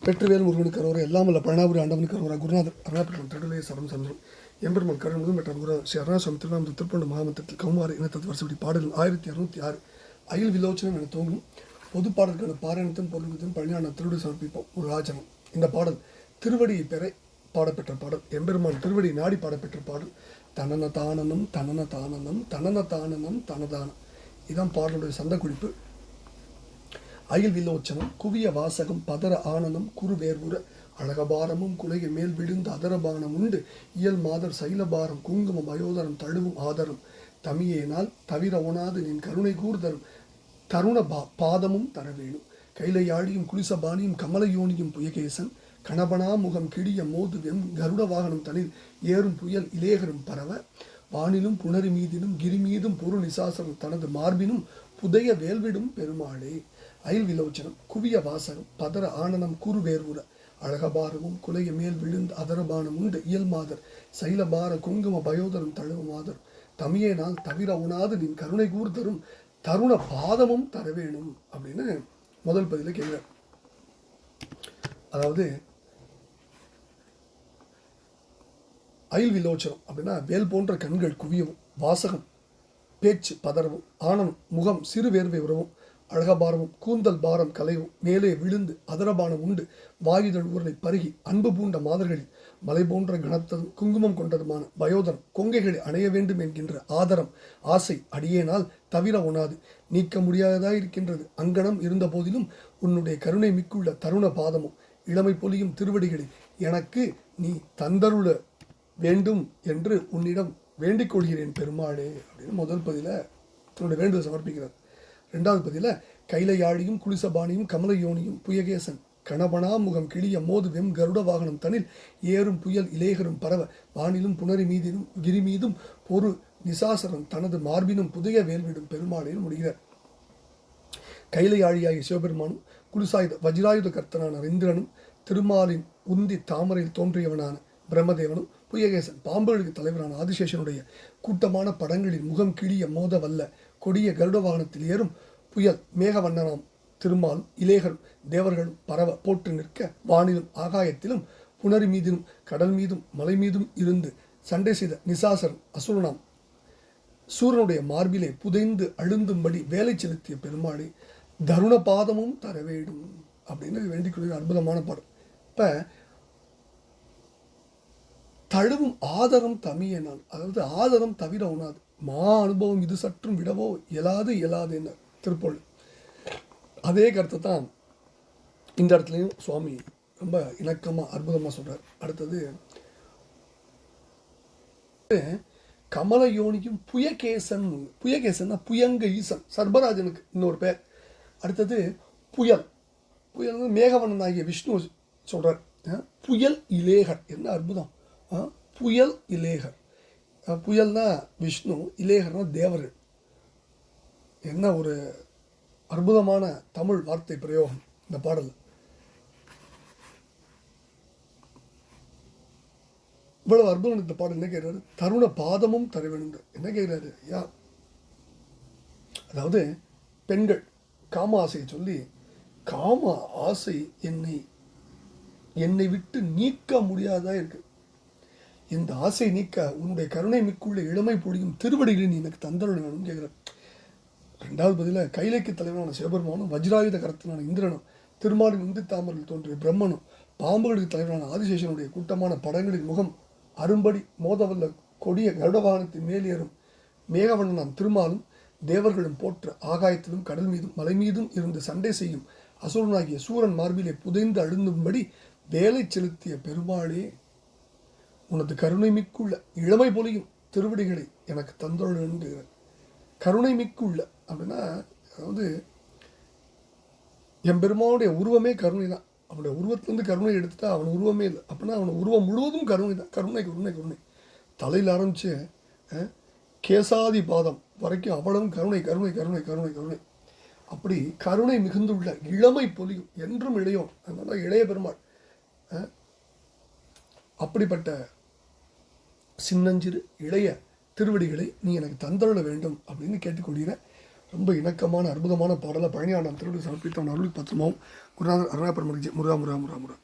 வெற்றிவேல் முருகனுக்கு அரோரா எல்லாம் வல்ல பழனாபுரி ஆண்டவனுக்கு அரோரா குருநாதர் அருணாபுரம் திருடலே சரம் சந்திரம் எம்பெருமான் கருண் முதல் மற்ற குரு ஸ்ரீ அருணாசலம் திருநாமத்து திருப்பண்டு மகாமந்திரத்தில் கௌமாரி இனத்தது வருஷப்படி பாடல் 1606 அயில் விலோச்சனம் என தோன்றும் பொது பாடல்களுக்கான பாராயணத்தின் பொருளுக்கும் பழனியான திருவடி சமர்ப்பிப்போம் ஒரு ஆச்சரம். இந்த பாடல் திருவடியை பெற பாடப்பெற்ற பாடல், எம்பெருமான் திருவடி நாடி பாடப்பெற்ற பாடல். தனன தானனம் தனன தானனம் தனன தானனம் தனதானம், இதுதான் பாடலுடைய சந்த குறிப்பு. அயில் விலோச்சனம் குவிய வாசகம் பதர ஆனனம் குறு வேர்வுற அழகபாரமும் குலைய மேல் விழுந்த அதரபானம் உண்டு இயல் மாதர் சைலபாரம் குங்குமம் அயோதரம் தழுவும் ஆதரம் தமியேனால் தவிர ஒணாது நின் கருணை கூர்தரும் தருண பாதமும் தரவேணும் கைலையாழியும் குலிசபாணியும் கமலயோனியும் புயகேசன் கணபனா முகம் கிடிய மோது வெம் கருட வாகனம் தனில் ஏறும் புயல் இலேகரும் பரவ வானிலும் புணரி மீதினும் கிரிமீதும் பொருள் நிசாசனம் தனது மார்பினும் புதைய வேல்விடும் பெருமாளே. அயில் விலோச்சனம் குவிய வாசகம் பதர ஆனனம் குறு வேர்வுற அழகபாரமும் குலைய மேல் விழுந்த அதரபானம் உண்டு இயல் மாதர் சைலபார குங்கும பயோதரம் தழுவு மாதர் தமியேனால் தவிர உணாது நின் கருணை கூர்தரும் தருண பாதமும் தரவேணும் அப்படின்னு முதல் பதில கேட்கிறார். அதாவது அயில் விலோச்சனம் அப்படின்னா வேல் போன்ற கண்கள் குவியவும், வாசகம் பேச்சு பதறவும், ஆனனம் முகம் சிறு வேர்வை உறவும், அழகபாரமும் கூந்தல் பாரம் கலைவும், மேலே விழுந்து அதரபானம் உண்டு வாயுதல் ஊரலை பருகி அன்பு பூண்ட மாதர்களில் மலை போன்ற கனத்ததும் குங்குமம் கொண்டதுமான பயோதரம் கொங்கைகளை அணைய வேண்டும் என்கின்ற ஆதரம் ஆசை அடியேனால் தவிர ஒணாது நீக்க முடியாததாயிருக்கின்றது. அங்கனம் இருந்த போதிலும் உன்னுடைய கருணை மிக்குள்ள தருண பாதமும் இளமை பொலியும் திருவடிகளை எனக்கு நீ தந்தருள வேண்டும் என்று உன்னிடம் வேண்டிக் கொள்கிறேன் பெருமாளே அப்படின்னு முதல் பதில தன்னுடைய வேண்டுதல் சமர்ப்பிக்கிறார். ரெண்டாவது பதில கைலையாழியும் குலிசபாணியும் கமலயோனியும் புயகேசன் கணபனா முகம் கிளிய மோது வெம் கருட வாகனம் தனில் ஏறும் புயல் இலேகரும் பரவ வானிலும் புணரி மீதினும் கிரி மீதும் பொரு நிசாசரம் தனது மார்பினும் புதைய வேல்விடும் பெருமாளையும் முடிகிறார். கைலையாழியாகிய சிவபெருமானும் குலிசாயுத வஜ்ராயுத கர்த்தனான இந்திரனும் திருமாலின் உந்தி தாமரையில் தோன்றியவனான பிரம்மதேவனும் புயகேசன் பாம்புகளுக்கு தலைவரான ஆதிசேஷனுடைய கூட்டமான படங்களில் முகம் கிழிய மோத வல்ல கொடிய கருட வாகனத்தில் ஏறும் புயல் மேகவண்ணனாம் திருமால் இலேகரும் தேவர்களும் பரவ போட்டு நிற்க வானிலும் ஆகாயத்திலும் புணரி மீதிலும் கடல் மீதும் மலை மீதும் இருந்து சண்டை செய்த நிசாசரன் அசுரனாம் சூரனுடைய மார்பிலே புதைந்து அழுந்தும்படி வேலை செலுத்திய பெருமாளை தருண பாதமும் தரவேடும் அப்படின்னு வேண்டிக் கொள்கிற அற்புதமான பாடல். இப்போ தழுவும் ஆதரம் தமியனால், அதாவது ஆதரம் தவிர உணாது மா அனுபவம் இது சற்றும் விடவோ இயலாது என்ன திருப்பொருள். அதே கருத்தை தான் இந்த இடத்துலையும் சுவாமி ரொம்ப இணக்கமாக அற்புதமாக சொல்கிறார். அடுத்தது கமலயோனியும் புயகேசன், புயகேசன்னா புயங்க ஈசன் சர்பராஜனுக்கு இன்னொரு பேர். அடுத்தது புயல், புயல் மேகவண்ணன் ஆகிய விஷ்ணு சொல்கிறார். புயல் இலேகர், என்ன அற்புதம். புயல் இலேகர், புயல்னா விஷ்ணு, இலேகர்னா தேவர்கள். என்ன ஒரு அற்புதமான தமிழ் வார்த்தை பிரயோகம் இந்த பாடல். இவ்வளவு அற்புதம் இந்த பாடல். என்ன கேட்கிறாரு? தருண பாதமும் தர வேண்டும். என்ன கேட்கிறாரு? யா அதாவது பெண்கள் காம ஆசையை சொல்லி, காம ஆசை என்னை விட்டு நீக்க முடியாதா இருக்கு, இந்த ஆசை நீக்க உன்னுடைய கருணை மிக்குள்ள இளமை பொழியும் திருவடிகளில் நீ எனக்கு தந்தருள் வேணும்னு கேட்குறேன். ரெண்டாவது பதில கைலைக்கு தலைவரான சிவபெருமானும் வஜ்ராயுத கரத்தனான இந்திரனும் திருமாலின் உந்தி தாமரில் தோன்றிய பிரம்மனும் பாம்புகளுக்கு தலைவரான ஆதிசேஷனுடைய கூட்டமான படங்களின் முகம் அரும்படி மோதவல்ல கொடிய கருடவாகனத்தின் மேலேறும் மேகவண்ணனான் திருமாலும் தேவர்களும் போற்ற ஆகாயத்திலும் கடல் மீதும் மலை மீதும் இருந்து சண்டை செய்யும் அசுரனாகிய சூரன் மார்பிலே புதைந்து அழுந்தும்படி வேலை செலுத்திய பெருமாளே, உனது கருணை மிக்குள்ள இளமை பொலியும் திருவடிகளை எனக்கு தந்தருள் என்கிற. கருணை மிக்குள்ள அப்படின்னா, அதாவது என் பெருமானுடைய உருவமே கருணை தான். அவனுடைய உருவத்திலேருந்து கருணை எடுத்துட்டா அவன் உருவமே இல்லை. அப்படின்னா அவன் உருவம் முழுவதும் கருணை தான். கருணை கருணை கருணை தலையில் ஆரம்பித்து கேசாதி பாதம் வரைக்கும் அவ்வளவும் கருணை கருணை கருணை கருணை கருணை. அப்படி கருணை மிகுந்துள்ள இளமை பொலியும் என்றும் இளையோன், அதனால இளைய பெருமாள். அப்படிப்பட்ட சின்னஞ்சிறு இளைய திருவடிகளை நீ எனக்கு தந்தருள வேண்டும் அப்படின்னு கேட்டுக்கொள்கிற. ரொம்ப இணக்கமான அற்புதமான பாடலை பழனி ஆண்டான் திருவிழா சமர்ப்பித்த அவன் அருள் பத்திரமாவும் குருநாதர் அருணாபெருமனுக்கு முருகா முருகா முருகா முருகா.